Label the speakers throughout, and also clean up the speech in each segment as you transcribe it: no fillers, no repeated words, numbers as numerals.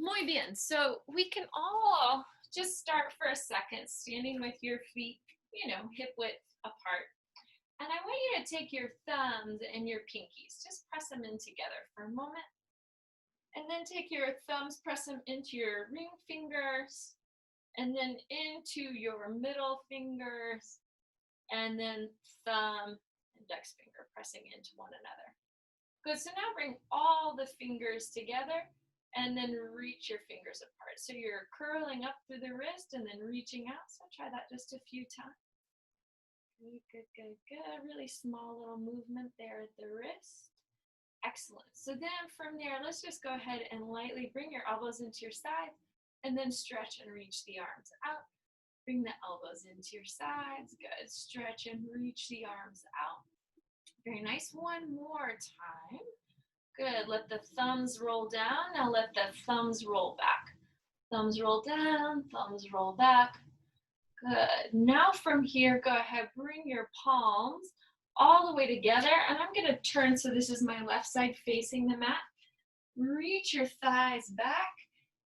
Speaker 1: Muy bien. So we can all just start for a second standing with your feet, hip width apart. And I want you to take your thumbs and your pinkies, just press them in together for a moment. And then take your thumbs, press them into your ring fingers, and then into your middle fingers, and then thumb, index finger pressing into one another. Good, so now bring all the fingers together and then reach your fingers apart. So you're curling up through the wrist and then reaching out. So try that just a few times. Good, good, good, good. Really small little movement there at the wrist. Excellent. So then from there, let's just go ahead and lightly bring your elbows into your sides and then stretch and reach the arms out. Bring the elbows into your sides. Good. Stretch and reach the arms out. Very nice. One more time. Good. Let the thumbs roll down. Now let the thumbs roll back. Thumbs roll down. Thumbs roll back. Good. Now from here, go ahead. Bring your palms all the way together. And I'm going to turn so this is my left side facing the mat. Reach your thighs back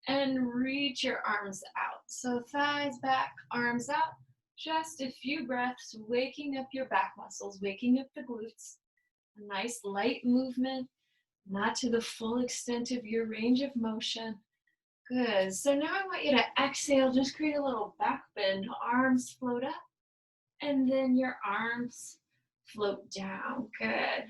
Speaker 1: and reach your arms out. So thighs back, arms out. Just a few breaths, waking up your back muscles, waking up the glutes. A nice light movement, not to the full extent of your range of motion. Good. So now I want you to exhale, just create a little back bend. Arms float up, and then your arms float down. Good.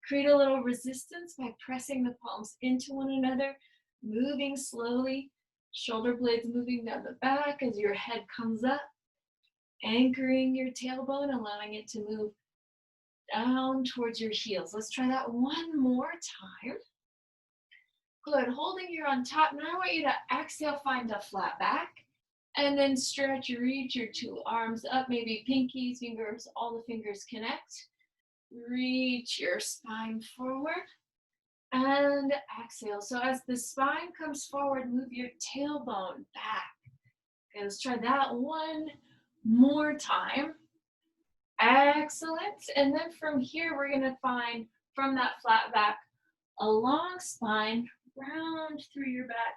Speaker 1: Create a little resistance by pressing the palms into one another, moving slowly. Shoulder blades moving down the back as your head comes up. Anchoring your tailbone, allowing it to move down towards your heels. Let's try that one more time. Good. Holding here on top. Now I want you to exhale, find a flat back, and then stretch, reach your two arms up, maybe pinkies, fingers, all the fingers connect. Reach your spine forward and exhale. So as the spine comes forward, move your tailbone back. Okay, let's try that one more time. Excellent. And then from here, we're going to find from that flat back, a long spine, round through your back,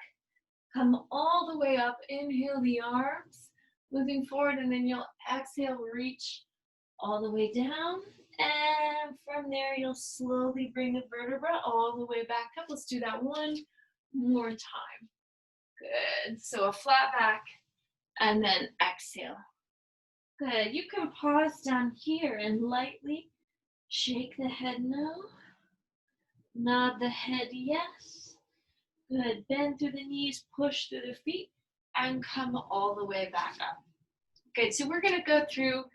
Speaker 1: come all the way up, inhale the arms, moving forward, and then you'll exhale, reach all the way down. And from there, you'll slowly bring the vertebra all the way back up. Let's do that one more time. Good. So a flat back, and then exhale. Good. You can pause down here and lightly shake the head no. Nod the head yes. Good. Bend through the knees, push through the feet, and come all the way back up. Good. So we're going to go through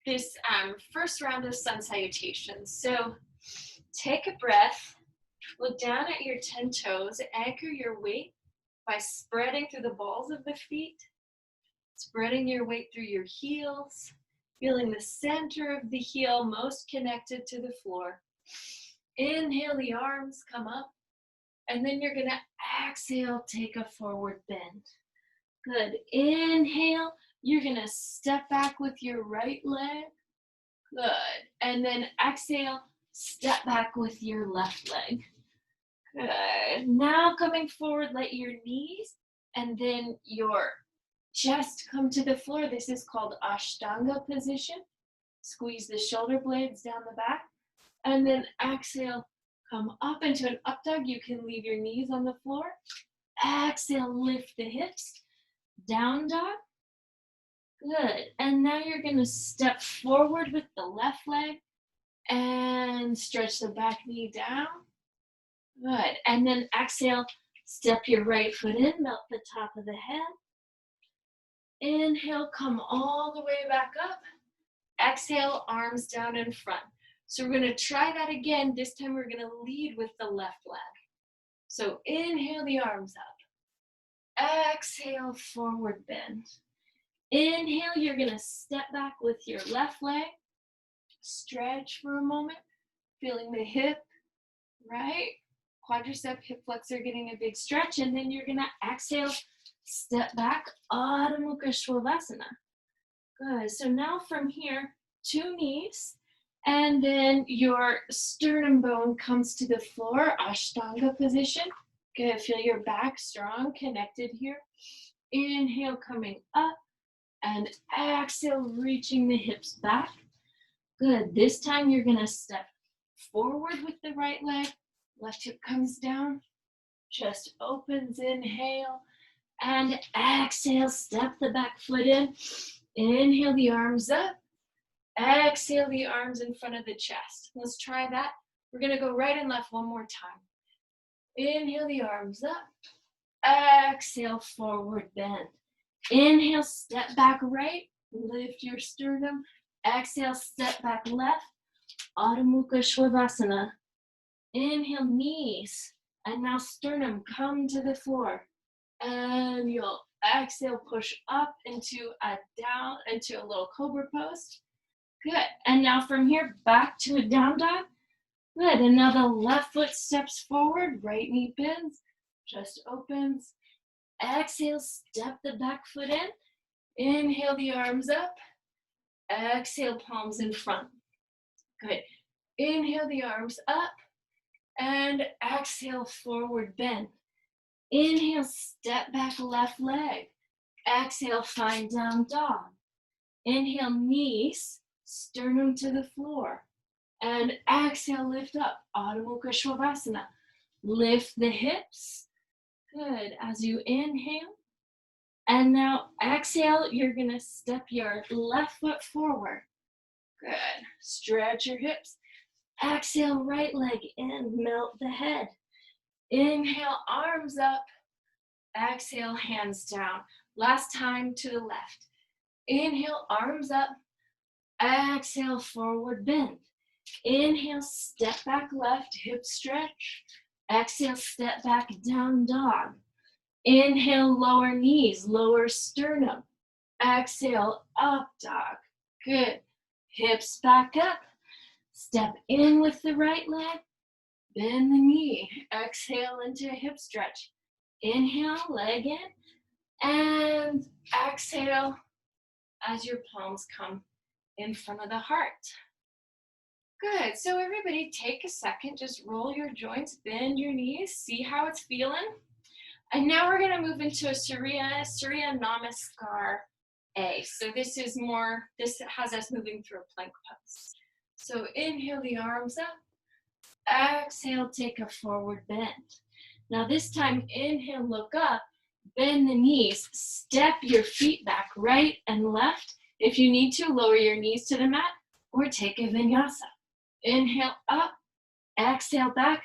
Speaker 1: this first round of sun salutations. So take a breath. Look down at your 10 toes. Anchor your weight by spreading through the balls of the feet. Spreading your weight through your heels, feeling the center of the heel most connected to the floor. Inhale, the arms come up, and then you're going to exhale, take a forward bend. Good. Inhale, you're going to step back with your right leg. Good. And then exhale, step back with your left leg. Good. Now coming forward, let your knees and then your chest come to the floor. This is called Ashtanga position. Squeeze the shoulder blades down the back. And then exhale, come up into an up dog. You can leave your knees on the floor. Exhale, lift the hips. Down dog. Good. And now you're going to step forward with the left leg and stretch the back knee down. Good. And then exhale, step your right foot in, melt the top of the head. Inhale, come all the way back up. Exhale, arms down in front. So we're going to try that again. This time we're going to lead with the left leg. So inhale the arms up. Exhale, forward bend. Inhale, you're going to step back with your left leg. Stretch for a moment, feeling the hip, right? Quadricep, hip flexor getting a big stretch. And then you're going to exhale, step back, Adho Mukha Svanasana. Good. So now from here, two knees, and then your sternum bone comes to the floor, Ashtanga position. Good, feel your back strong, connected here. Inhale, coming up, and exhale, reaching the hips back. Good, this time you're gonna step forward with the right leg, left hip comes down, chest opens, inhale, and exhale, step the back foot in. Inhale the arms up, exhale the arms in front of the chest. Let's try that. We're gonna go right and left one more time. Inhale the arms up, exhale, forward bend. Inhale, step back right, lift your sternum. Exhale, step back left, Adho Mukha Svanasana. Inhale, knees, and now sternum, come to the floor. And you'll exhale, push up into a little cobra pose. Good, and now from here, back to a down dog. Good, and now the left foot steps forward, right knee bends, chest opens. Exhale, step the back foot in. Inhale the arms up. Exhale, palms in front. Good. Inhale the arms up. And exhale, forward bend. Inhale, step back left leg. Exhale, find down dog. Inhale, knees, sternum to the floor. And exhale, lift up, Adho Mukha Svanasana. Lift the hips. Good, as you inhale. And now exhale, you're gonna step your left foot forward. Good, stretch your hips. Exhale, right leg in, melt the head. Inhale, arms up. Exhale, hands down. Last time to the left. Inhale, arms up. Exhale, forward bend. Inhale, step back left, hip stretch. Exhale, step back, down dog. Inhale, lower knees, lower sternum. Exhale, up dog. Good. Hips back up. Step in with the right leg. Bend the knee. Exhale into a hip stretch. Inhale, leg in. And exhale as your palms come in front of the heart. Good, so everybody take a second, just roll your joints, bend your knees, see how it's feeling. And now we're gonna move into a Surya Namaskar A. So this has us moving through a plank pose. So inhale the arms up, exhale, take a forward bend. Now this time, inhale, look up, bend the knees, step your feet back right and left. If you need to, lower your knees to the mat or take a vinyasa. Inhale up, exhale back,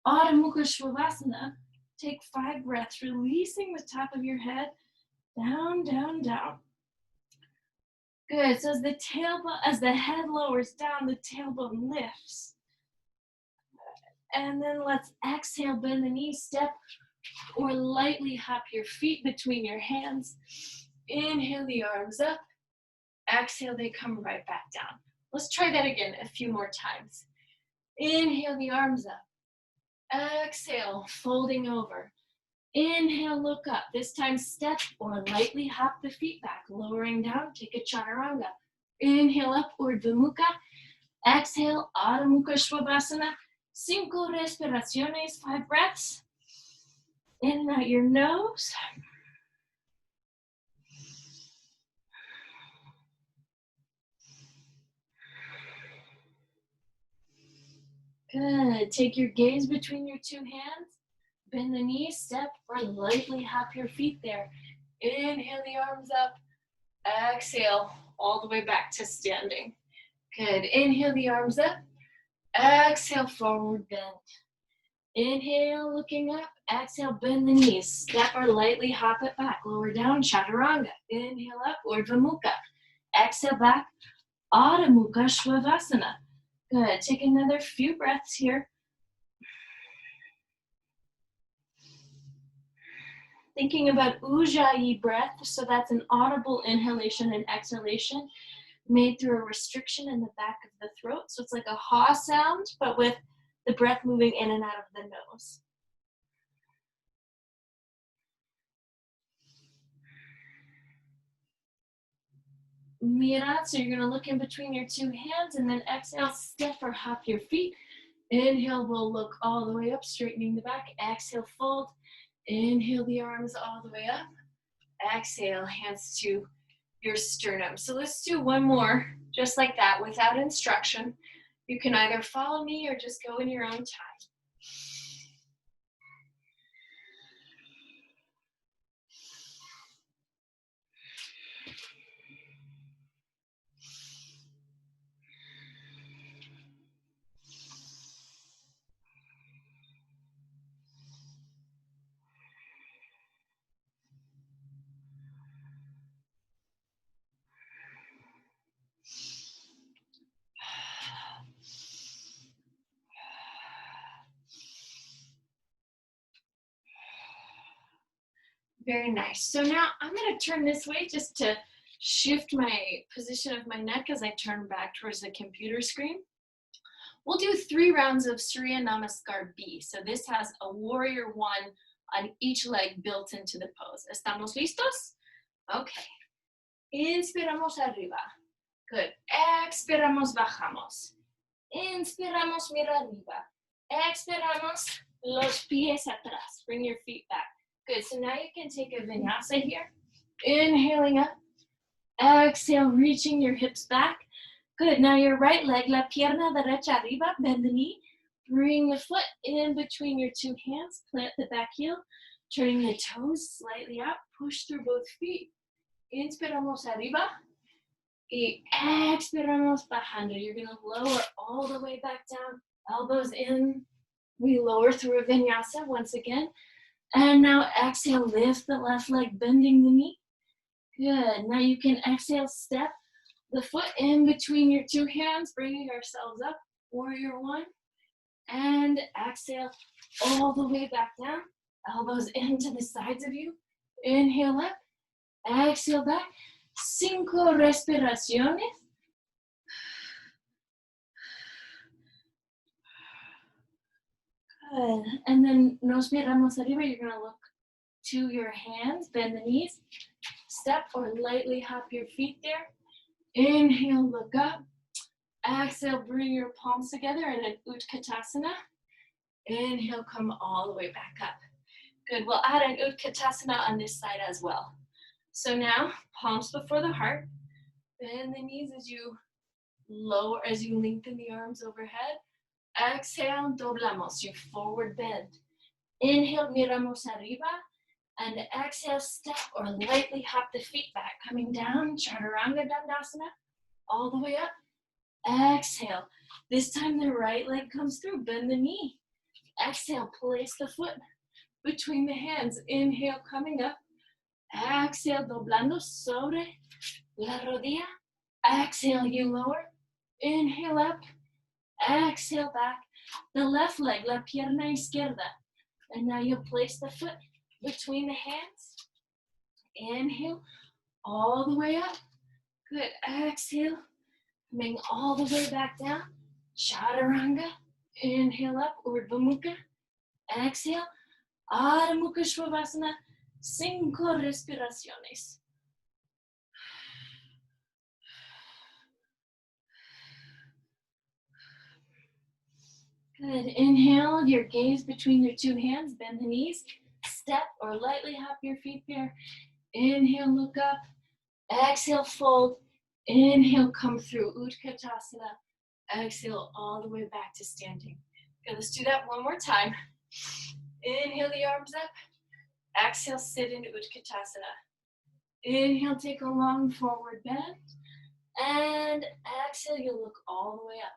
Speaker 1: Adho Mukha Svanasana. Take 5 breaths, releasing the top of your head, down, down, down. Good, so as the head lowers down, the tailbone lifts. And then let's exhale, bend the knees, step, or lightly hop your feet between your hands. Inhale the arms up, exhale, they come right back down. Let's try that again a few more times. Inhale the arms up. Exhale, folding over. Inhale, look up. This time step or lightly hop the feet back, lowering down, take a chaturanga. Inhale up, Urdhva Mukha. Exhale, Adho Mukha Svanasana. 5 respiraciones, 5 breaths. In and out your nose. Good. Take your gaze between your 2 hands. Bend the knees, step, or lightly hop your feet there. Inhale the arms up. Exhale, all the way back to standing. Good. Inhale the arms up. Exhale, forward bend. Inhale, looking up. Exhale, bend the knees. Step or lightly hop it back. Lower down, chaturanga. Inhale up, Urdhva Mukha. Exhale back, Adho Mukha Svanasana. Good. Take another few breaths here. Thinking about Ujjayi breath, so that's an audible inhalation and exhalation made through a restriction in the back of the throat. So it's like a ha sound, but with the breath moving in and out of the nose. Mira, so you're gonna look in between your 2 hands and then exhale, step or hop your feet. Inhale, we'll look all the way up, straightening the back. Exhale, fold. Inhale the arms all the way up. Exhale, hands to your sternum. So let's do one more, just like that, without instruction. You can either follow me or just go in your own time. Very nice. So now I'm going to turn this way just to shift my position of my neck as I turn back towards the computer screen. We'll do 3 rounds of Surya Namaskar B. So this has a warrior 1 on each leg built into the pose. ¿Estamos listos? Okay. Inspiramos arriba. Good. Expiramos, bajamos. Inspiramos, mira arriba. Expiramos, los pies atrás. Bring your feet back. Good, so now you can take a vinyasa here. Inhaling up. Exhale, reaching your hips back. Good, now your right leg, la pierna derecha arriba, bend the knee. Bring the foot in between your 2 hands. Plant the back heel. Turning the toes slightly out. Push through both feet. Inspiramos arriba. Y expiramos bajando. You're going to lower all the way back down. Elbows in. We lower through a vinyasa once again. And now exhale, lift the left leg, bending the knee. Good. Now you can exhale, step the foot in between your 2 hands, bringing ourselves up, warrior 1. And exhale all the way back down. Elbows into the sides of you. Inhale up, exhale back. 5 respiraciones. Good. And then nos miramos arriba. You're going to look to your hands, bend the knees, step or lightly hop your feet there. Inhale, look up. Exhale, bring your palms together in an Utkatasana. Inhale, come all the way back up. Good. We'll add an Utkatasana on this side as well. So now, palms before the heart. Bend the knees as you lower, as you lengthen the arms overhead. Exhale, doblamos, you forward bend. Inhale, miramos arriba. And exhale, step or lightly hop the feet back. Coming down, Chaturanga Dandasana, all the way up. Exhale. This time the right leg comes through, bend the knee. Exhale, place the foot between the hands. Inhale, coming up. Exhale, doblando sobre la rodilla. Exhale, you lower. Inhale up. Exhale back. The left leg, la pierna izquierda. And now you place the foot between the hands. Inhale, all the way up. Good. Exhale, coming all the way back down. Chaturanga. Inhale up, Urdhva Mukha. Exhale, Adho Mukha Svanasana. 5 respiraciones. Good. Inhale, your gaze between your 2 hands, bend the knees, step or lightly hop your feet there. Inhale, look up. Exhale, fold. Inhale, come through Utkatasana. Exhale, all the way back to standing. Okay, let's do that one more time. Inhale, the arms up. Exhale, sit into Utkatasana. Inhale, take a long forward bend. And exhale, you'll look all the way up.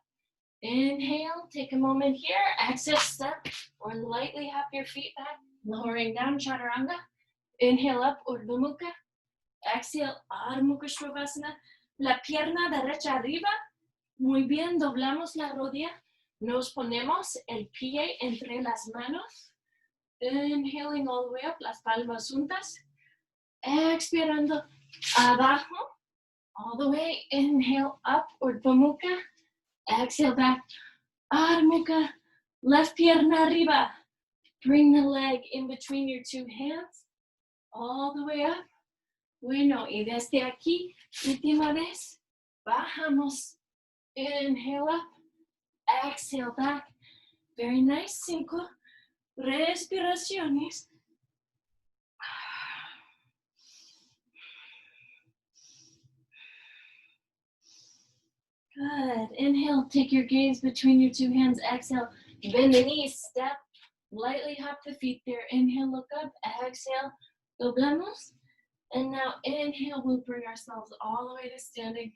Speaker 1: Inhale, take a moment here. Exhale, step or lightly hop your feet back, lowering down, Chaturanga. Inhale up, Urdhva Mukha. Exhale, Adho Mukha Svanasana. La pierna derecha arriba. Muy bien, doblamos la rodilla. Nos ponemos el pie entre las manos. Inhaling all the way up, las palmas juntas. Expirando abajo, all the way. Inhale up, Urdhva Mukha. Exhale back, Adho Mukha. Left pierna arriba. Bring the leg in between your 2 hands, all the way up. Bueno, y desde aquí, última vez, bajamos. Inhale up, exhale back. Very nice. 5 respiraciones. Good. Inhale, take your gaze between your two hands. Exhale, bend the knees, step, lightly hop the feet there. Inhale, look up. Exhale, doblamos. And now inhale, we'll bring ourselves all the way to standing.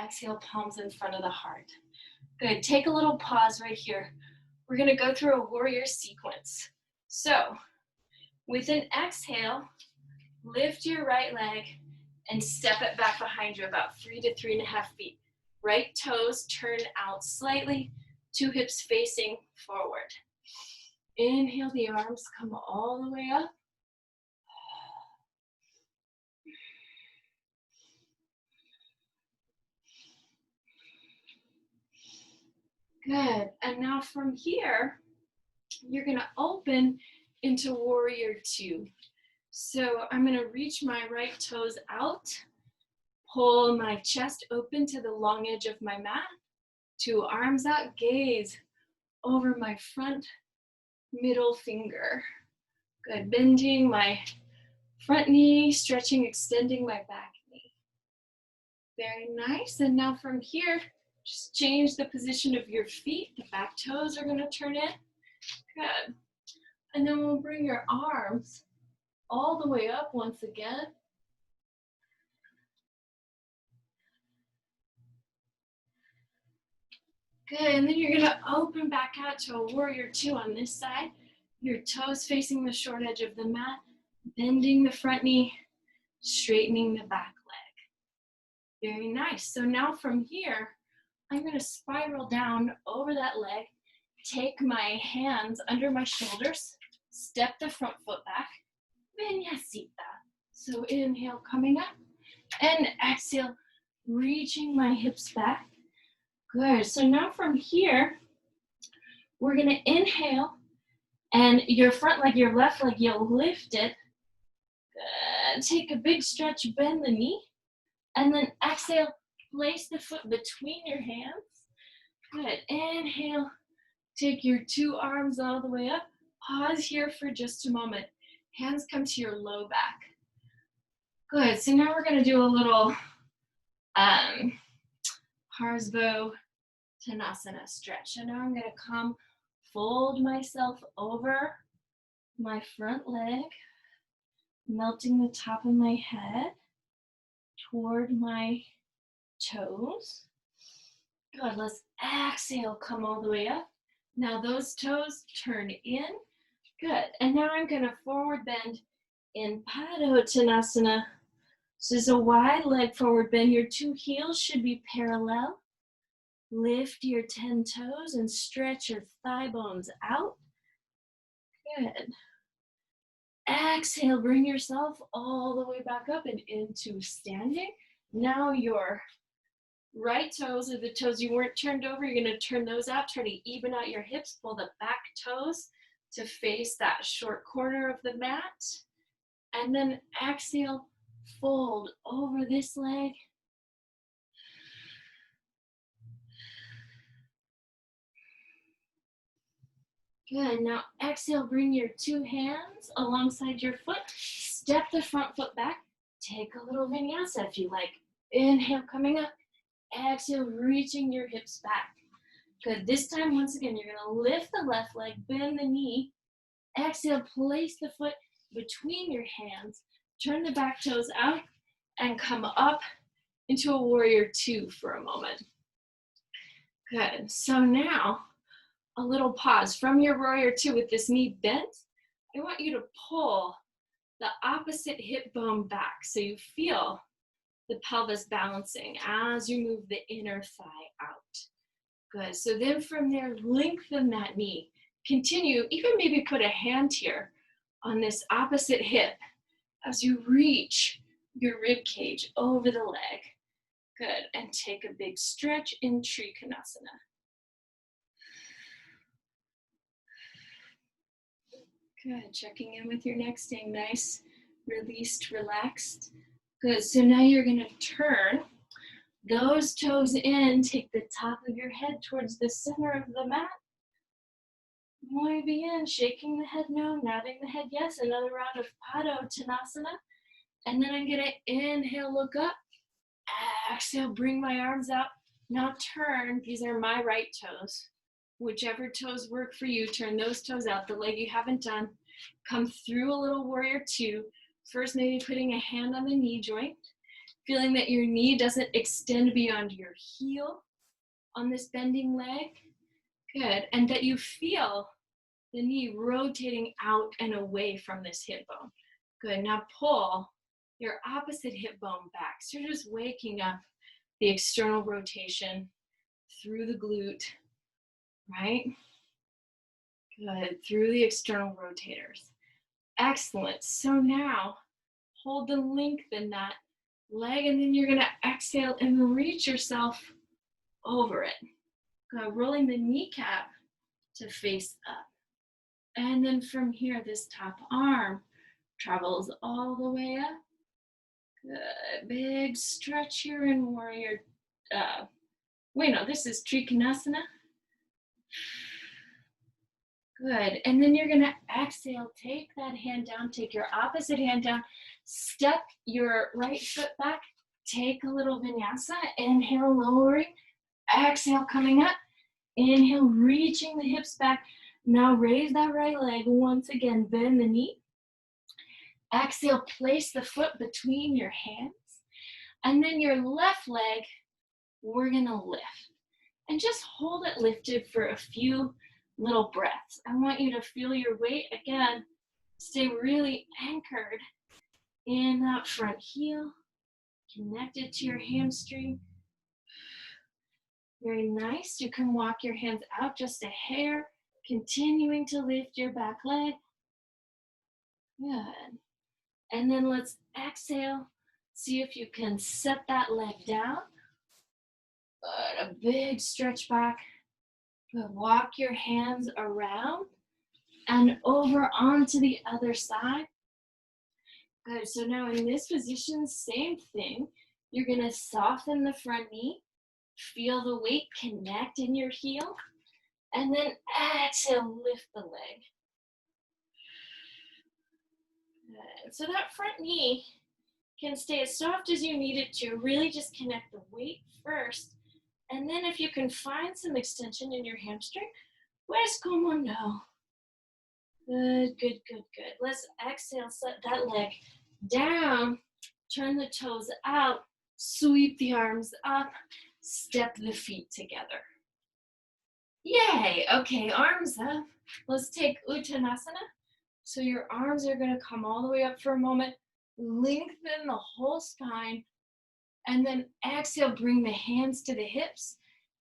Speaker 1: Exhale, palms in front of the heart. Good. Take a little pause right here. We're going to go through a warrior sequence. So, with an exhale, lift your right leg and step it back behind you about 3 to 3.5 feet. Right toes turn out slightly, 2 hips facing forward. Inhale, the arms come all the way up. Good. And now from here, you're going to open into warrior 2. So I'm going to reach my right toes out, pull my chest open to the long edge of my mat, 2 arms out, gaze over my front middle finger. Good. Bending my front knee, stretching, extending my back knee. Very nice. And now from here, just change the position of your feet. The back toes are going to turn in. Good. And then we'll bring your arms all the way up once again. Good. And then you're going to open back out to a warrior 2 on this side. Your toes facing the short edge of the mat, bending the front knee, straightening the back leg. Very nice. So now from here, I'm going to spiral down over that leg, take my hands under my shoulders, step the front foot back, vinyasita. So inhale, coming up, and exhale, reaching my hips back. Good. So now from here, we're going to inhale, and your front leg, your left leg, you'll lift it. Good. Take a big stretch, bend the knee, and then exhale, place the foot between your hands. Good. Inhale, take your 2 arms all the way up. Pause here for just a moment. Hands come to your low back. Good. So now we're going to do a little Parsvo Tanasana stretch. So now I'm going to come fold myself over my front leg, melting the top of my head toward my toes. Good. Let's exhale, come all the way up. Now those toes turn in. Good. And now I'm going to forward bend in Padottanasana. So this is a wide leg forward bend. Your 2 heels should be parallel. Lift your 10 toes and stretch your thigh bones out. Good. Exhale, bring yourself all the way back up and into standing. Now your right toes are the toes you weren't turned over. You're going to turn those out. Try to even out your hips. Pull the back toes to face that short corner of the mat. And then exhale, fold over this leg. Good. Now exhale, bring your 2 hands alongside your foot. Step the front foot back. Take a little vinyasa if you like. Inhale, coming up. Exhale, reaching your hips back. Good. This time, once again, you're going to lift the left leg, bend the knee. Exhale, place the foot between your hands. Turn the back toes out and come up into a warrior 2 for a moment. Good. So now, a little pause. From your warrior 2 with this knee bent, I want you to pull the opposite hip bone back so you feel the pelvis balancing as you move the inner thigh out. Good. So then from there, lengthen that knee. Continue, even maybe put a hand here on this opposite hip as you reach your rib cage over the leg. Good. And take a big stretch in Trikonasana. Good. Checking in with your neck, staying nice, released, relaxed. Good. So now you're going to turn those toes in. Take the top of your head towards the center of the mat. Muy bien. Shaking the head no, nodding the head yes. Another round of Padottanasana. And then I'm gonna inhale, look up. Exhale, bring my arms out. Now turn, these are my right toes. Whichever toes work for you, turn those toes out, the leg you haven't done. Come through a little warrior two. First, maybe putting a hand on the knee joint, feeling that your knee doesn't extend beyond your heel on this bending leg. Good, and that you feel the knee rotating out and away from this hip bone. Good, now pull your opposite hip bone back. So you're just waking up the external rotation through the glute, right? Good, through the external rotators. Excellent. So now hold the length in that leg, and then you're gonna exhale and reach yourself over it. Good, rolling the kneecap to face up. And then from here, this top arm travels all the way up. Good, big stretch here in warrior. This is Trikonasana. Good, and then you're gonna exhale, take that hand down, take your opposite hand down, step your right foot back, take a little vinyasa, inhale, lowering, exhale, coming up, inhale, reaching the hips back. Now raise that right leg, once again, bend the knee. Exhale, place the foot between your hands, and then your left leg, we're gonna lift. And just hold it lifted for a few little breaths. I want you to feel your weight. Again, stay really anchored in that front heel, connected to your hamstring. Very nice. You can walk your hands out just a hair, continuing to lift your back leg. Good. And then let's exhale. See if you can set that leg down. Good. A big stretch back. Good. Walk your hands around and over onto the other side. Good, so now in this position, same thing. You're gonna soften the front knee, feel the weight connect in your heel, and then exhale, lift the leg. Good, so that front knee can stay as soft as you need it to. Really just connect the weight first, and then if you can find some extension in your hamstring, pues como no. Good, good, good, good. Let's exhale, set that leg down, turn the toes out, sweep the arms up, step the feet together. Yay, okay, arms up. Let's take Uttanasana. So your arms are gonna come all the way up for a moment, lengthen the whole spine, and then exhale, bring the hands to the hips,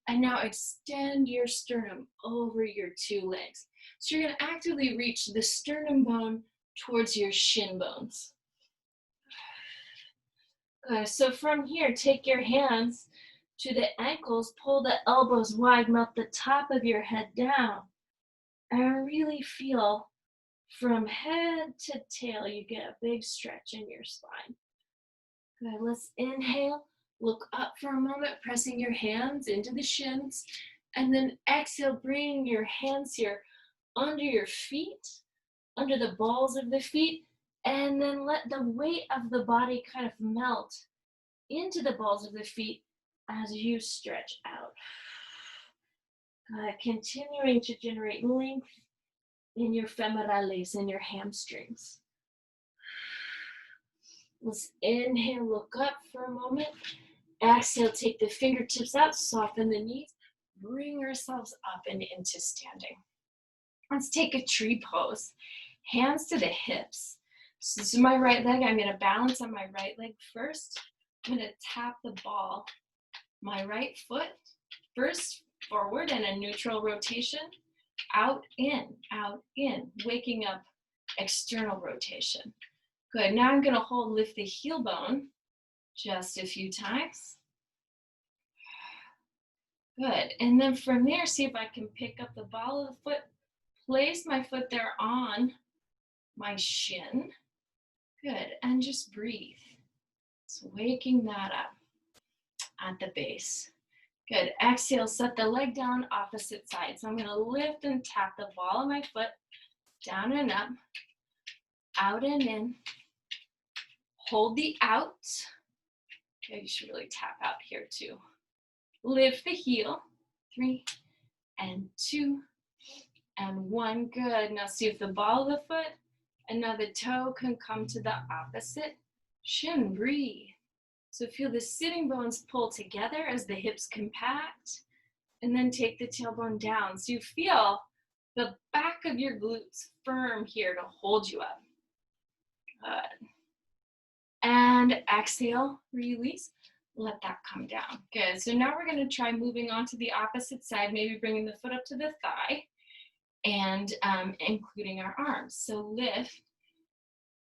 Speaker 1: and now extend your sternum over your two legs. So you're gonna actively reach the sternum bone towards your shin bones. So from here, take your hands to the ankles, pull the elbows wide, melt the top of your head down, and really feel from head to tail, you get a big stretch in your spine. Good, let's inhale, look up for a moment, pressing your hands into the shins, and then exhale, bring your hands here under your feet, under the balls of the feet, and then let the weight of the body kind of melt into the balls of the feet as you stretch out. Continuing to generate length in your femorales and your hamstrings. Let's inhale, look up for a moment. Exhale, take the fingertips out, soften the knees, bring ourselves up and into standing. Let's take a tree pose. Hands to the hips. So this is my right leg. I'm gonna balance on my right leg first. I'm gonna tap the ball. My right foot first forward in a neutral rotation. Out, in, waking up external rotation. Good, now I'm gonna hold, lift the heel bone just a few times. Good, and then from there, see if I can pick up the ball of the foot, place my foot there on my shin. Good, and just breathe. So waking that up at the base. Good. Exhale, set the leg down, opposite side. So I'm going to lift and tap the ball of my foot down and up, out and in. Hold the out. Okay, you should really tap out here too. Lift the heel. 3 and 2 and 1. Good. Now see if the ball of the foot and now the toe can come to the opposite shin. Breathe. So feel the sitting bones pull together as the hips compact, and then take the tailbone down. So you feel the back of your glutes firm here to hold you up. Good. And exhale, release. Let that come down. Good. So now we're going to try moving on to the opposite side, maybe bringing the foot up to the thigh and including our arms. So lift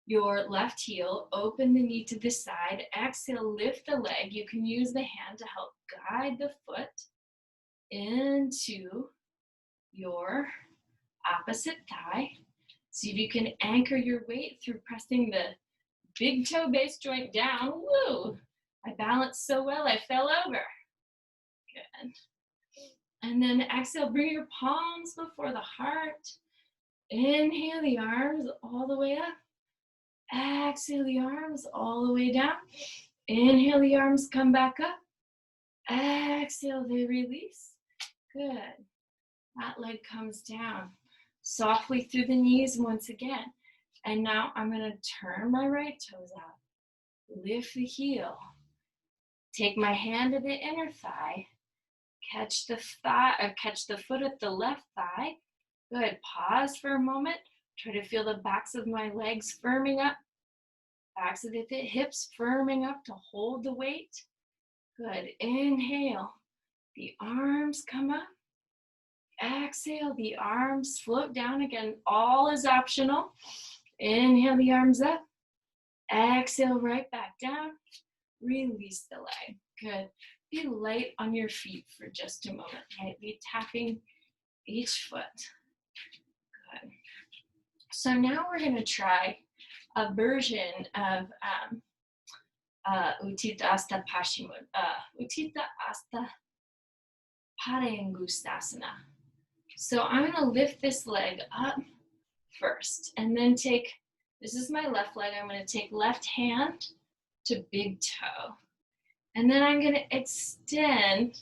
Speaker 1: your left heel, open the knee to the side, exhale, lift the leg. You can use the hand to help guide the foot into your opposite thigh. See if you can anchor your weight through pressing the big toe base joint down. Woo! I balanced so well, I fell over. Good. And then exhale, bring your palms before the heart. Inhale the arms all the way up. Exhale the arms all the way down. Inhale the arms, come back up. Exhale, they release. Good. That leg comes down. Softly through the knees once again. And now I'm going to turn my right toes out. Lift the heel. Take my hand to the inner thigh. Catch the foot at the left thigh. Good. Pause for a moment. Try to feel the backs of my legs firming up. Backs of the hips firming up to hold the weight. Good. Inhale. The arms come up. Exhale. The arms float down again. All is optional. Inhale the arms up. Exhale right back down. Release the leg. Good. Be light on your feet for just a moment. Lightly tapping each foot. Good. So now we're going to try a version of Utthita Hasta Utthita Hasta Parangustasana. So I'm going to lift this leg up first and then take, this is my left leg, I'm going to take left hand to big toe. And then I'm going to extend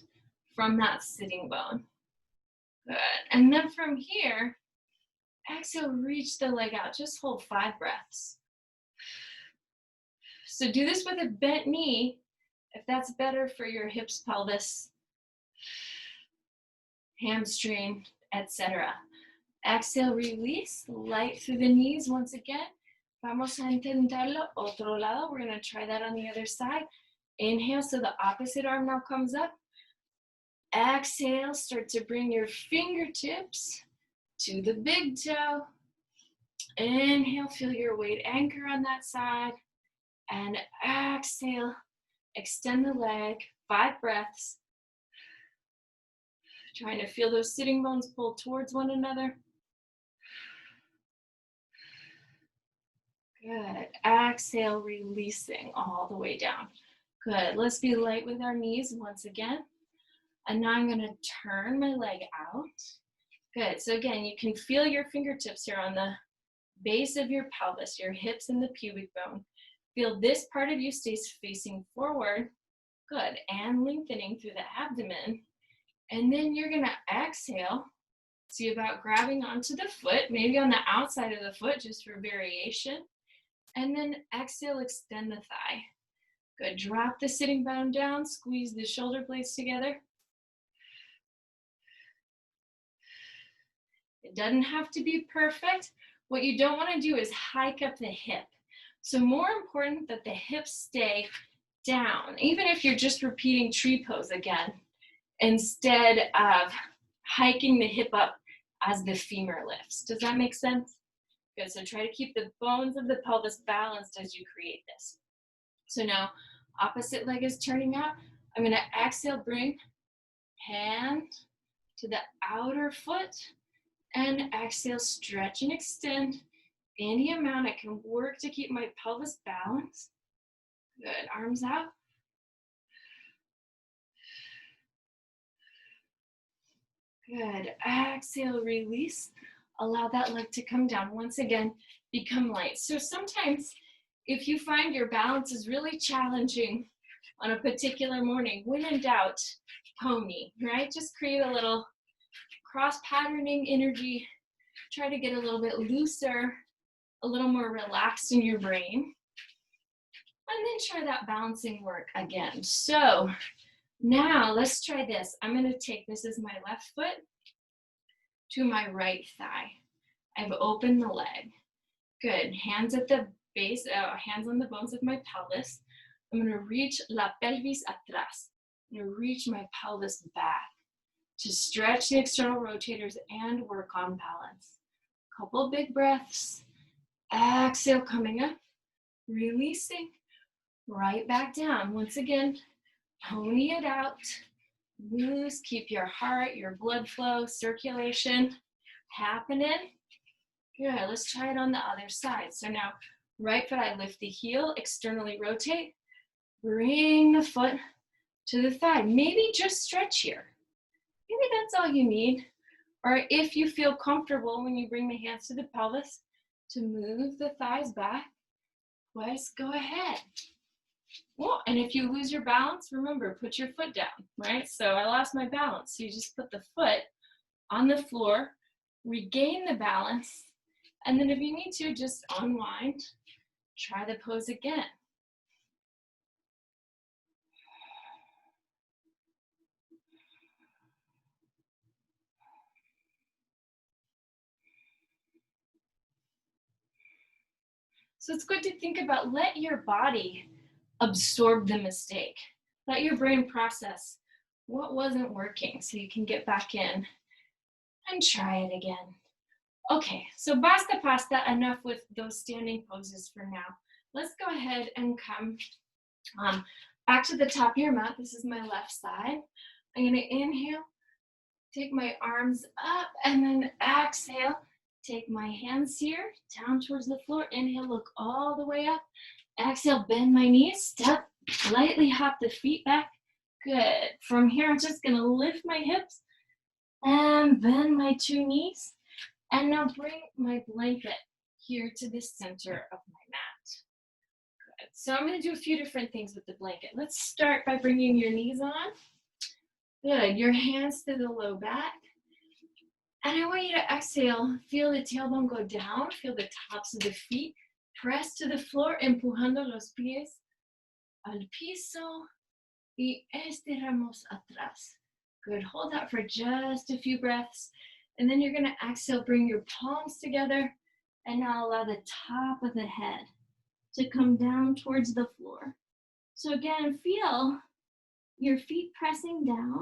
Speaker 1: from that sitting bone. Good. And then from here, exhale, reach the leg out. Just hold 5 breaths. So do this with a bent knee if that's better for your hips, pelvis, hamstring, etc. Exhale, release, light through the knees once again. Vamos a intentarlo otro lado. We're going to try that on the other side. Inhale, so the opposite arm now comes up. Exhale, start to bring your fingertips to the big toe. Inhale, feel your weight anchor on that side. And exhale, extend the leg, 5 breaths. Trying to feel those sitting bones pull towards one another. Good. Exhale, releasing all the way down. Good. Let's be light with our knees once again. And now I'm going to turn my leg out. Good. So again, you can feel your fingertips here on the base of your pelvis, your hips and the pubic bone. Feel this part of you stays facing forward. Good. And lengthening through the abdomen. And then you're going to exhale. See about grabbing onto the foot, maybe on the outside of the foot just for variation. And then exhale, extend the thigh. Good. Drop the sitting bone down, squeeze the shoulder blades together. It doesn't have to be perfect. What you don't want to do is hike up the hip. So more important that the hips stay down, even if you're just repeating tree pose again, instead of hiking the hip up as the femur lifts. Does that make sense? Good. So try to keep the bones of the pelvis balanced as you create this. So now opposite leg is turning out. I'm going to exhale, bring hand to the outer foot, and exhale, stretch and extend any amount I can work to keep my pelvis balanced. Good. Arms out. Good. Exhale, release. Allow that leg to come down. Once again, become light. So sometimes if you find your balance is really challenging on a particular morning, when in doubt, pony, right? Just create a little cross-patterning energy. Try to get a little bit looser, a little more relaxed in your brain. And then try that balancing work again. So now let's try this. I'm going to take, this is my left foot to my right thigh. I've opened the leg. Good. Hands at the base, hands on the bones of my pelvis. I'm going to reach la pelvis atrás. I'm going to reach my pelvis back to stretch the external rotators and work on balance. Couple big breaths. Exhale, coming up, releasing, right back down. Once again, pony it out. Loose, keep your heart, your blood flow, circulation happening. Good, let's try it on the other side. So now, right foot, I lift the heel, externally rotate, bring the foot to the thigh. Maybe just stretch here. Maybe that's all you need. Or if you feel comfortable when you bring the hands to the pelvis to move the thighs back, pues go ahead. Well, and if you lose your balance, remember, put your foot down, right? So I lost my balance. So you just put the foot on the floor, regain the balance, and then if you need to, just unwind, try the pose again. So it's good to think about, let your body absorb the mistake. Let your brain process what wasn't working so you can get back in and try it again. Okay, so basta pasta, enough with those standing poses for now. Let's go ahead and come back to the top of your mat. This is my left side. I'm gonna inhale, take my arms up, and then exhale. Take my hands here, down towards the floor. Inhale, look all the way up. Exhale, bend my knees, step, lightly hop the feet back. Good. From here, I'm just gonna lift my hips and bend my two knees. And now bring my blanket here to the center of my mat. Good. So I'm gonna do a few different things with the blanket. Let's start by bringing your knees on. Good, your hands to the low back. And I want you to exhale, feel the tailbone go down, feel the tops of the feet, press to the floor, empujando los pies al piso, y estiramos atrás. Good, hold that for just a few breaths. And then you're gonna exhale, bring your palms together, and now allow the top of the head to come down towards the floor. So again, feel your feet pressing down.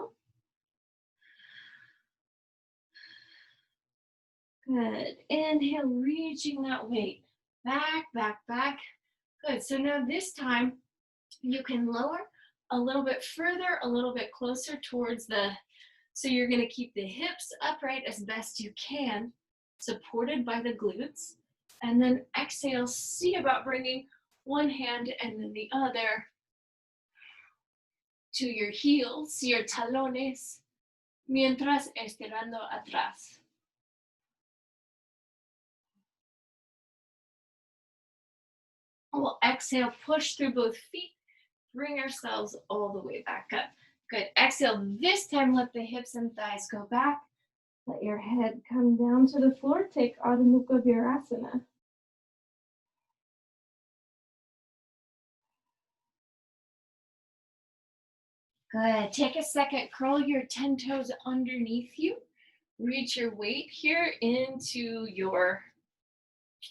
Speaker 1: Good. Inhale, reaching that weight. Back, back, back. Good. So now this time, you can lower a little bit further, a little bit closer towards the, so you're going to keep the hips upright as best you can, supported by the glutes. And then exhale, see about bringing one hand and then the other to your heels, your talones, mientras estirando atrás. We'll exhale, push through both feet, bring ourselves all the way back up. Good. Exhale, this time let the hips and thighs go back. Let your head come down to the floor. Take Ardha Mukha Virasana. Good. Take a second, curl your 10 toes underneath you. Reach your weight here into your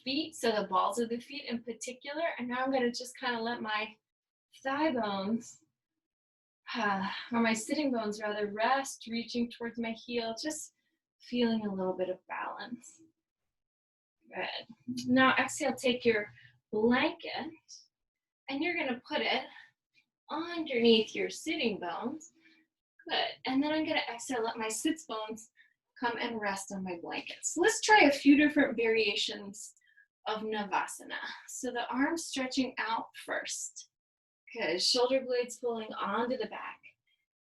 Speaker 1: feet, so the balls of the feet in particular. And now I'm going to just kind of let my thigh bones, or my sitting bones rather, rest, reaching towards my heel, just feeling a little bit of balance. Good. Now exhale, take your blanket, and you're going to put it underneath your sitting bones. Good. And then I'm going to exhale, let my sits bones come and rest on my blanket. So let's try a few different variations of Navasana. So the arms stretching out first. Good. Shoulder blades pulling onto the back.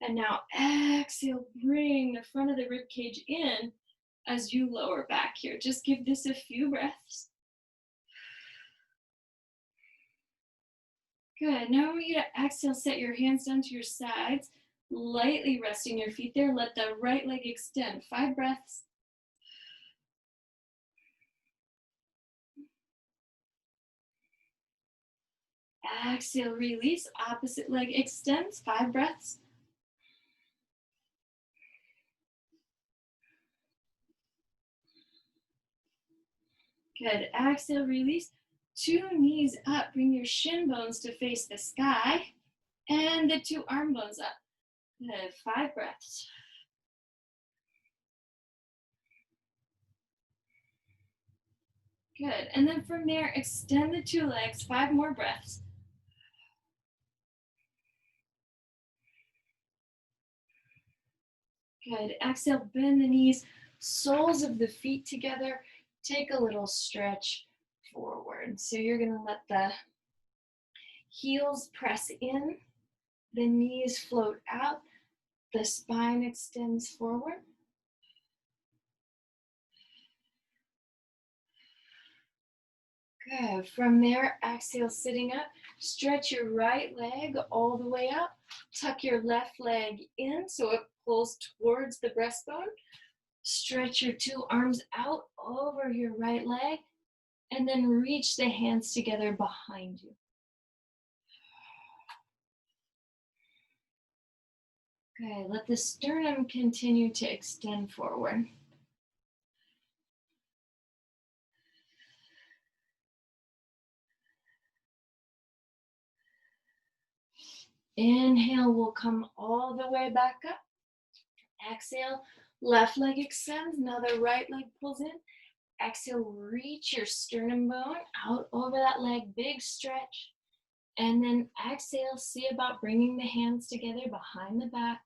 Speaker 1: And now exhale, bring the front of the rib cage in as you lower back here. Just give this a few breaths. Good. Now I want you to exhale, set your hands down to your sides, lightly resting your feet there. Let the right leg extend. 5 breaths. Exhale, release. Opposite leg extends. 5 breaths. Good. Exhale, release. 2 knees up. Bring your shin bones to face the sky. And the 2 arm bones up. Good. 5 breaths. Good. And then from there, extend the 2 legs. 5 more breaths. Good. Exhale, bend the knees, soles of the feet together. Take a little stretch forward. So you're going to let the heels press in, the knees float out, the spine extends forward. Good. From there, exhale, sitting up. Stretch your right leg all the way up. Tuck your left leg in so it pulls towards the breastbone. Stretch your 2 arms out over your right leg. And then reach the hands together behind you. Good. Let the sternum continue to extend forward. Inhale, we'll come all the way back up. Exhale, left leg extends. Now the right leg pulls in. Exhale, reach your sternum bone out over that leg, big stretch. And then exhale, see about bringing the hands together behind the back.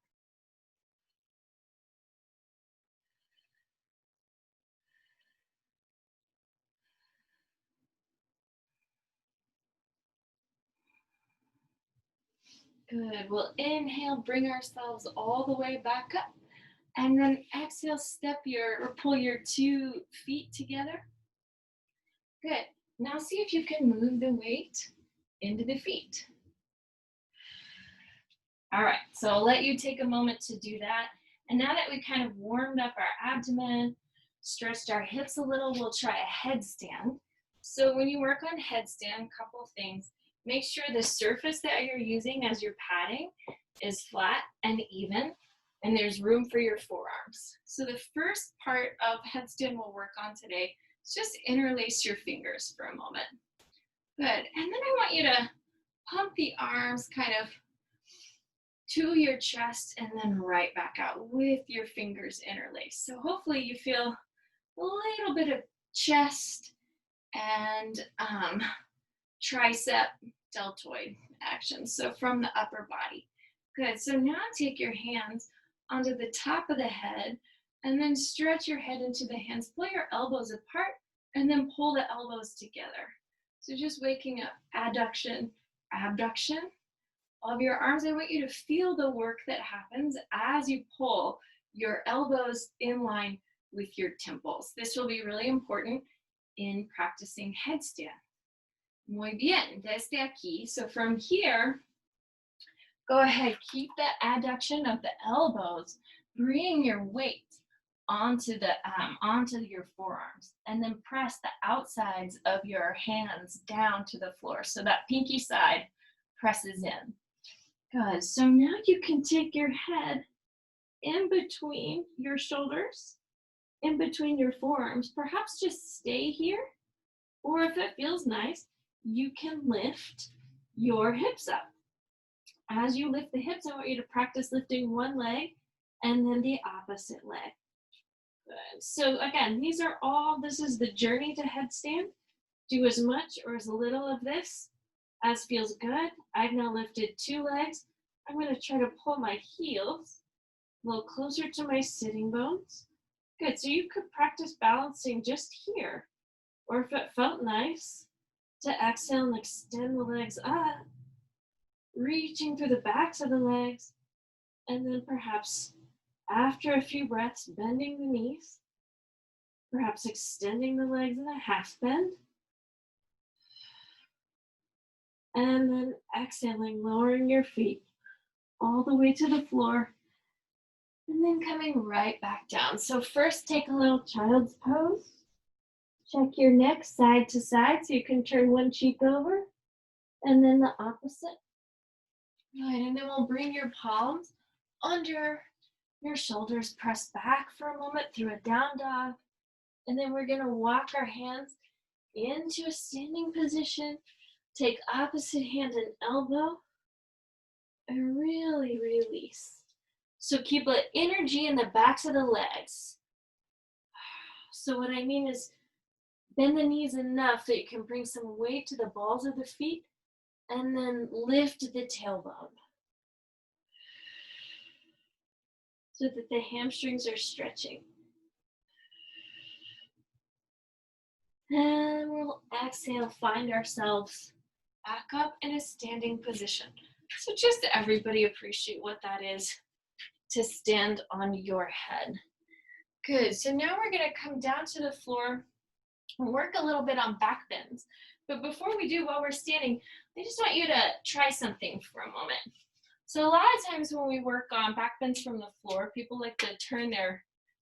Speaker 1: Good. We'll inhale, bring ourselves all the way back up. And then exhale, pull your 2 feet together. Good. Now see if you can move the weight into the feet. All right, so I'll let you take a moment to do that. And now that we kind of warmed up our abdomen, stretched our hips a little, we'll try a headstand. So when you work on headstand, a couple of things. Make sure the surface that you're using as you're padding is flat and even, and there's room for your forearms. So the first part of headstand we'll work on today is just interlace your fingers for a moment. Good, and then I want you to pump the arms kind of to your chest and then right back out with your fingers interlaced. So hopefully you feel a little bit of chest and tricep deltoid action. So from the upper body. Good. So now take your hands onto the top of the head and then stretch your head into the hands. Pull your elbows apart and then pull the elbows together. So just waking up, adduction, abduction of your arms. I want you to feel the work that happens as you pull your elbows in line with your temples. This will be really important in practicing headstand. Muy bien, desde aquí. So from here, go ahead, keep the adduction of the elbows. Bring your weight onto your forearms, and then press the outsides of your hands down to the floor so that pinky side presses in. Good. So now you can take your head in between your shoulders, in between your forearms. Perhaps just stay here, or if it feels nice, you can lift your hips up. As you lift the hips, I want you to practice lifting one leg and then the opposite leg. Good. So again, this is the journey to headstand. Do as much or as little of this as feels good. I've now lifted 2 legs. I'm going to try to pull my heels a little closer to my sitting bones. Good, so you could practice balancing just here. Or if it felt nice, to exhale and extend the legs up, reaching through the backs of the legs, And then perhaps after a few breaths, bending the knees, perhaps extending the legs in a half bend. And then exhaling, lowering your feet all the way to the floor. And then coming right back down. So first take a little child's pose. Check your neck side to side so you can turn one cheek over. And then the opposite. Good, and then we'll bring your palms under your shoulders, press back for a moment through a down dog. And then we're gonna walk our hands into a standing position. Take opposite hand and elbow. And really release. So keep the energy in the backs of the legs. So what I mean is bend the knees enough that you can bring some weight to the balls of the feet and then lift the tailbone so that the hamstrings are stretching. And we'll exhale, find ourselves back up in a standing position. So just everybody appreciate what that is to stand on your head. Good, so now we're gonna come down to the floor and work a little bit on back bends. But before we do, while we're standing, I just want you to try something for a moment. So a lot of times when we work on back bends from the floor, people like to turn their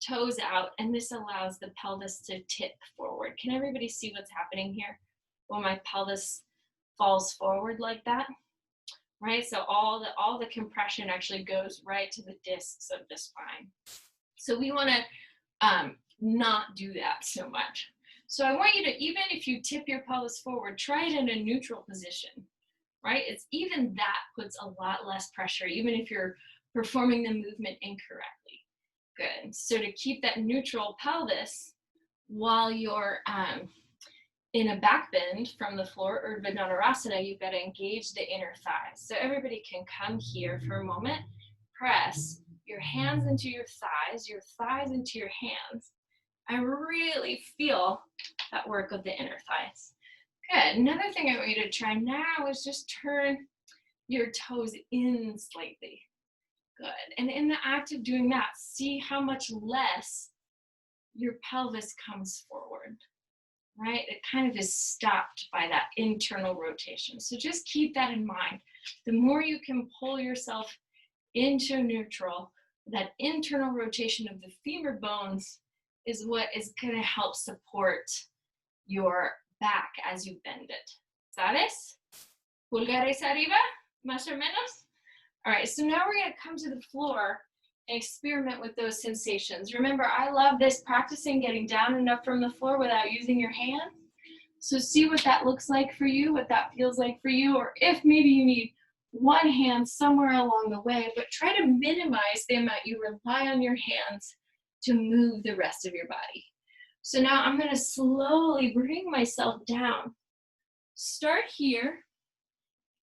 Speaker 1: toes out, and this allows the pelvis to tip forward. Can everybody see what's happening here when my pelvis falls forward like that? Right, so all the compression actually goes right to the discs of the spine. So we want to not do that so much. So I want you to, even if you tip your pelvis forward, try it in a neutral position, right? It's even that puts a lot less pressure, even if you're performing the movement incorrectly. Good, so to keep that neutral pelvis while you're in a back bend from the floor, Urdhva Dhanurasana, you've got to engage the inner thighs. So everybody can come here for a moment, press your hands into your thighs into your hands, and really feel that work of the inner thighs. Good, another thing I want you to try now is just turn your toes in slightly. Good, and in the act of doing that, see how much less your pelvis comes forward. Right? It kind of is stopped by that internal rotation. So just keep that in mind. The more you can pull yourself into neutral, that internal rotation of the femur bones is what is going to help support your back as you bend it. ¿Sabes? Pulgares arriba, más o menos. All right, so now we're going to come to the floor and experiment with those sensations. Remember, I love this, practicing getting down and up from the floor without using your hands. So see what that looks like for you, what that feels like for you, or if maybe you need one hand somewhere along the way, but try to minimize the amount you rely on your hands to move the rest of your body. So now I'm going to slowly bring myself down. Start here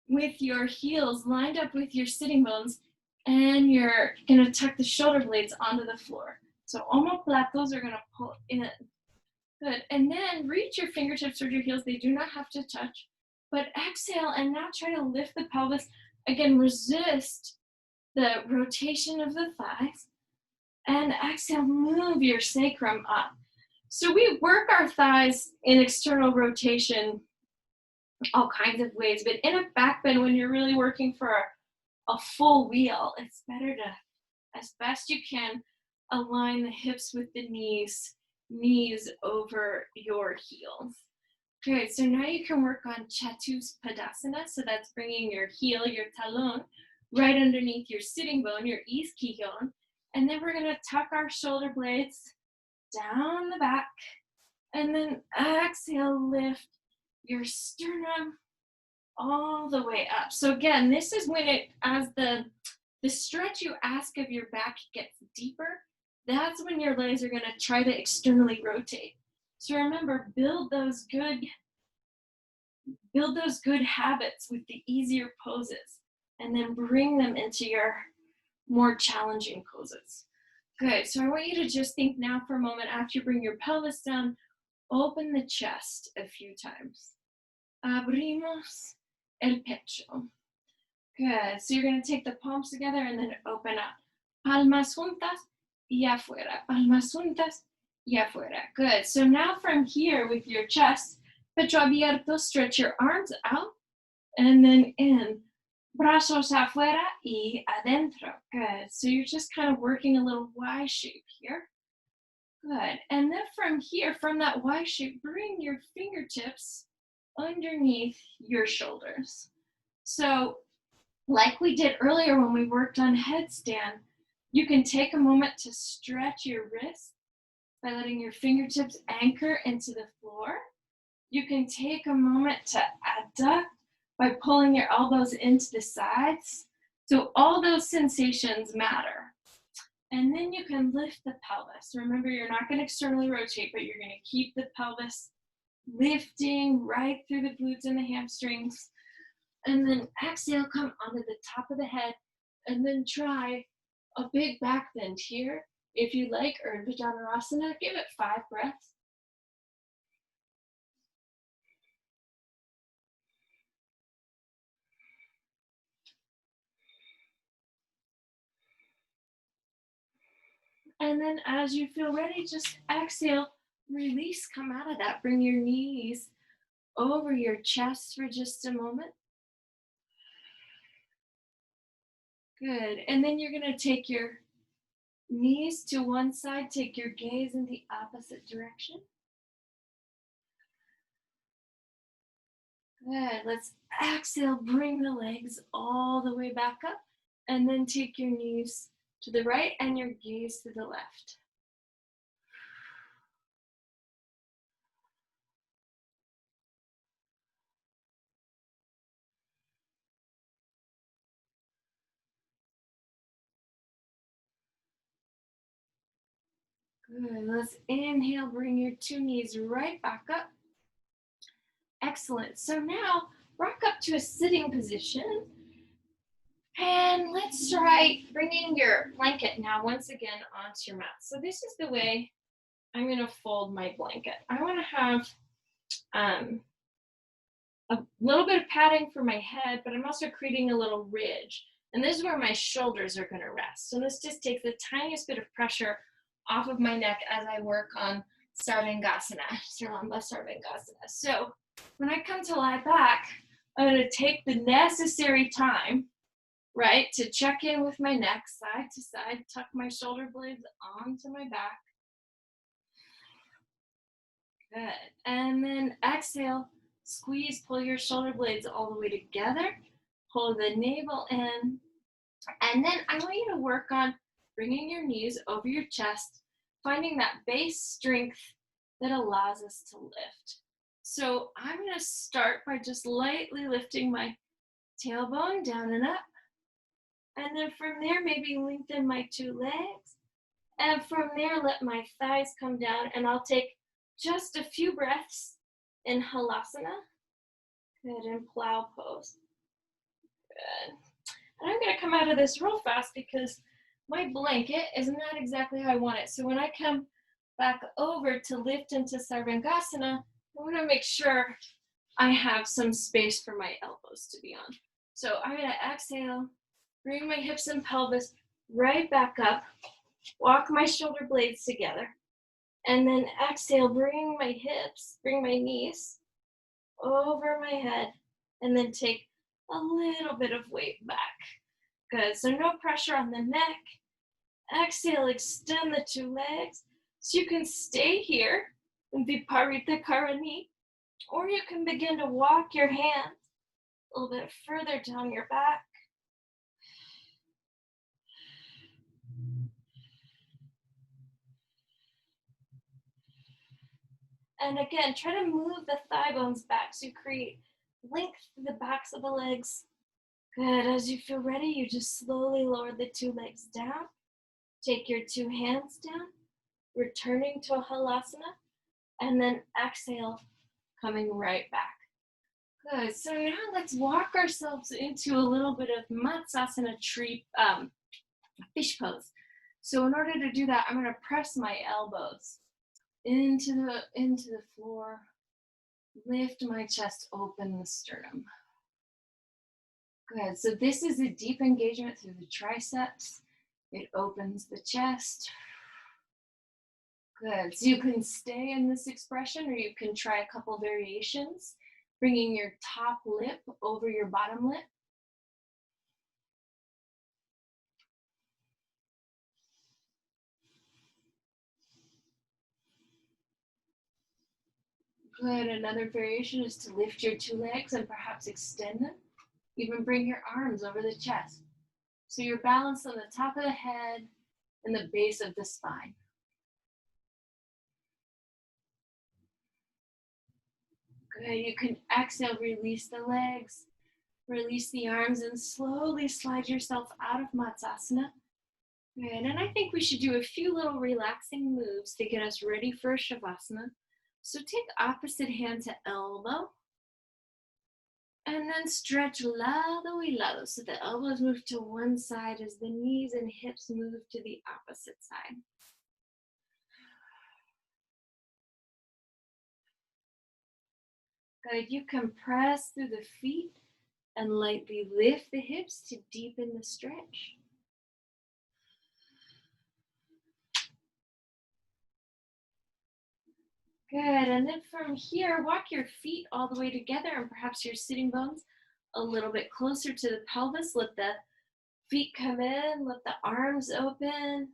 Speaker 1: with your heels lined up with your sitting bones, and you're going to tuck the shoulder blades onto the floor. So omoplatos are going to pull in. Good, and then reach your fingertips toward your heels. They do not have to touch, but exhale and now try to lift the pelvis. Again, resist the rotation of the thighs, and exhale, move your sacrum up. So we work our thighs in external rotation all kinds of ways, but in a back bend, when you're really working for a full wheel, it's better to, as best you can, align the hips with the knees over your heels. Okay, so now you can work on Chatuspadasana, so that's bringing your heel, your talon, right underneath your sitting bone, your isquillon, and then we're gonna tuck our shoulder blades down the back, and then exhale, lift your sternum all the way up. So again, this is when as the stretch you ask of your back gets deeper, that's when your legs are going to try to externally rotate. So remember, build those good habits with the easier poses, and then bring them into your more challenging poses. Good, so I want you to just think now for a moment, after you bring your pelvis down, open the chest a few times. Abrimos el pecho. Good. So you're going to take the palms together and then open up. Palmas juntas y afuera. Palmas juntas y afuera. Good. So now from here with your chest, pecho abierto, stretch your arms out and then in. Brazos afuera y adentro. Good. So you're just kind of working a little Y shape here. Good. And then from here, from that Y shape, bring your fingertips underneath your shoulders. So like we did earlier when we worked on headstand, you can take a moment to stretch your wrist by letting your fingertips anchor into the floor. You can take a moment to adduct by pulling your elbows into the sides. So all those sensations matter. And then you can lift the pelvis. Remember, you're not going to externally rotate, but you're going to keep the pelvis lifting right through the glutes and the hamstrings. And then exhale, come onto the top of the head, and then try a big back bend here. If you like, or in Vajrasana, give it 5 breaths. And then as you feel ready, just exhale, release, come out of that. Bring your knees over your chest for just a moment. Good. And then you're going to take your knees to one side, take your gaze in the opposite direction. Good. Let's exhale, bring the legs all the way back up, and then take your knees to the right and your gaze to the left. Good. Let's inhale, bring your 2 knees right back up. Excellent. So now rock up to a sitting position. And let's try bringing your blanket now once again onto your mat. So this is the way I'm going to fold my blanket. I want to have a little bit of padding for my head, but I'm also creating a little ridge. And this is where my shoulders are going to rest. So this just takes the tiniest bit of pressure off of my neck as I work on Sarvangasana, Srilamba Sarvangasana. So when I come to lie back, I'm going to take the necessary time, right, to check in with my neck, side to side, tuck my shoulder blades onto my back. Good. And then exhale, squeeze, pull your shoulder blades all the way together, pull the navel in, and then I want you to work on bringing your knees over your chest, finding that base strength that allows us to lift. So I'm going to start by just lightly lifting my tailbone down and up, and then from there maybe lengthen my 2 legs, and from there let my thighs come down, and I'll take just a few breaths in Halasana. Good, and plow pose. Good. And I'm going to come out of this real fast because my blanket is not exactly how I want it. So when I come back over to lift into Sarvangasana, I want to make sure I have some space for my elbows to be on. So I'm going to exhale, bring my hips and pelvis right back up, walk my shoulder blades together, and then exhale, bring my hips, bring my knees over my head, and then take a little bit of weight back. Good, so no pressure on the neck. Exhale, extend the 2 legs. So you can stay here in Viparita Karani, or you can begin to walk your hands a little bit further down your back. And again, try to move the thigh bones back so you create length through the backs of the legs. Good. As you feel ready, you just slowly lower the 2 legs down. Take your 2 hands down, returning to a Halasana, and then exhale, coming right back. Good. So now let's walk ourselves into a little bit of Matsasana tree fish pose. So in order to do that, I'm going to press my elbows into the floor, lift my chest, open the sternum. Good. So this is a deep engagement through the triceps. It opens the chest. Good. So you can stay in this expression or you can try a couple variations, bringing your top lip over your bottom lip. Good. Another variation is to lift your two legs and perhaps extend them. Even bring your arms over the chest. So you're balanced on the top of the head and the base of the spine. Good. You can exhale, release the legs, release the arms, and slowly slide yourself out of Matsasana. Good. And I think we should do a few little relaxing moves to get us ready for Shavasana. So take opposite hand to elbow. And then stretch lado y lado. So the elbows move to one side as the knees and hips move to the opposite side. Good. You can press through the feet and lightly lift the hips to deepen the stretch. Good. And then from here, walk your feet all the way together and perhaps your sitting bones a little bit closer to the pelvis. Let the feet come in, let the arms open.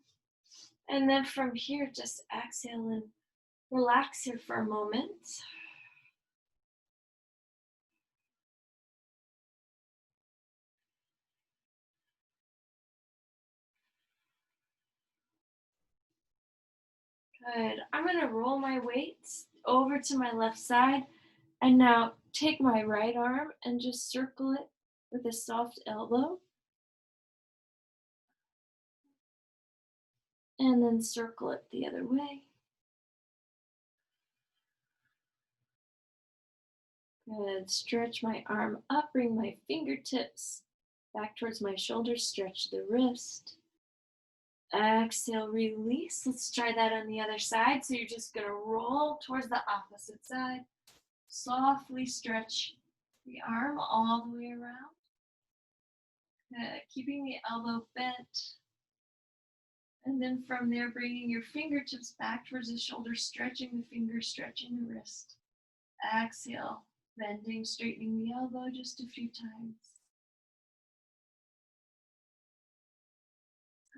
Speaker 1: And then from here, just exhale and relax here for a moment. Good. I'm going to roll my weights over to my left side and now take my right arm and just circle it with a soft elbow. And then circle it the other way. Good. Stretch my arm up, bring my fingertips back towards my shoulders, stretch the wrist. Exhale, release. Let's try that on the other side. So you're just going to roll towards the opposite side. Softly stretch the arm all the way around. Keeping the elbow bent. And then from there, bringing your fingertips back towards the shoulder, stretching the fingers, stretching the wrist. Exhale, bending, straightening the elbow just a few times.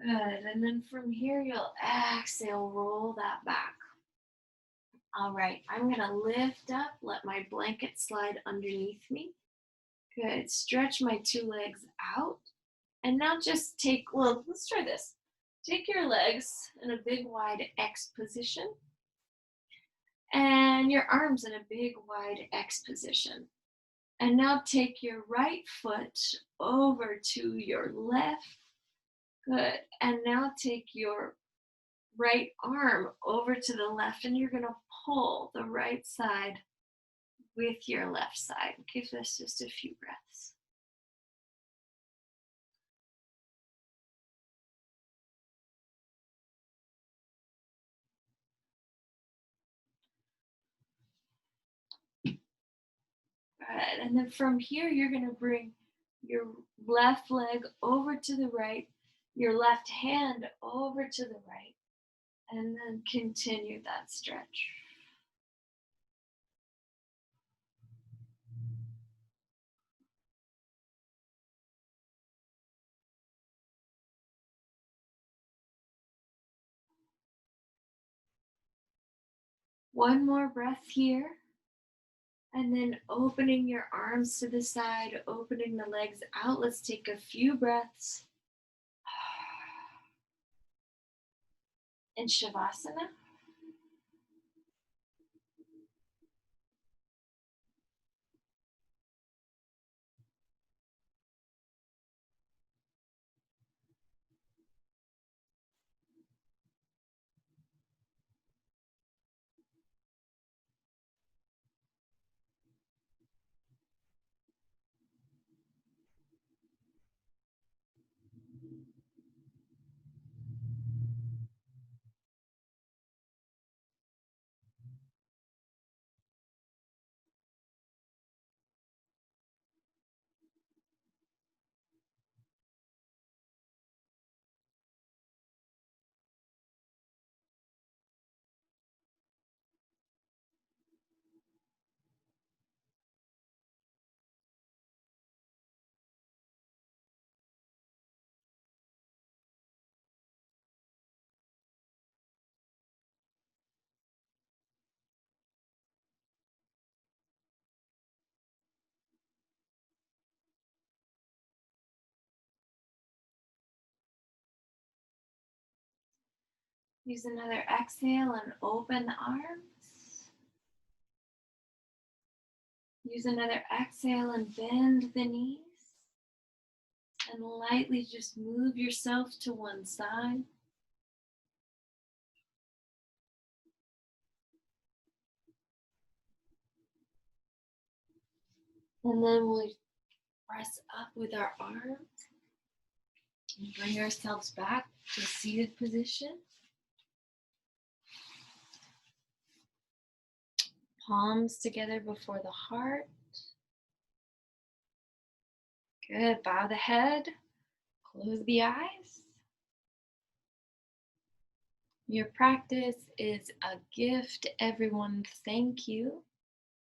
Speaker 1: Good, and then from here, you'll exhale, roll that back. All right, I'm gonna lift up, let my blanket slide underneath me. Good, stretch my two legs out. And now just take, well, let's try this. Take your legs in a big wide X position. And your arms in a big wide X position. And now take your right foot over to your left. Good. And now take your right arm over to the left and you're going to pull the right side with your left side. Give this just a few breaths. Good. And then from here, you're going to bring your left leg over to the right, your left hand over to the right, and then continue that stretch. One more breath here. And then opening your arms to the side, opening the legs out. Let's take a few breaths. In Shavasana. Use another exhale and open the arms. Use another exhale and bend the knees. And lightly just move yourself to one side. And then we'll press up with our arms and bring ourselves back to a seated position. Palms together before the heart. Good. Bow the head. Close the eyes. Your practice is a gift, everyone. Thank you.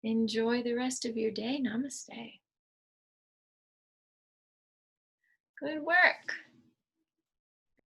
Speaker 1: Enjoy the rest of your day. Namaste. Good work.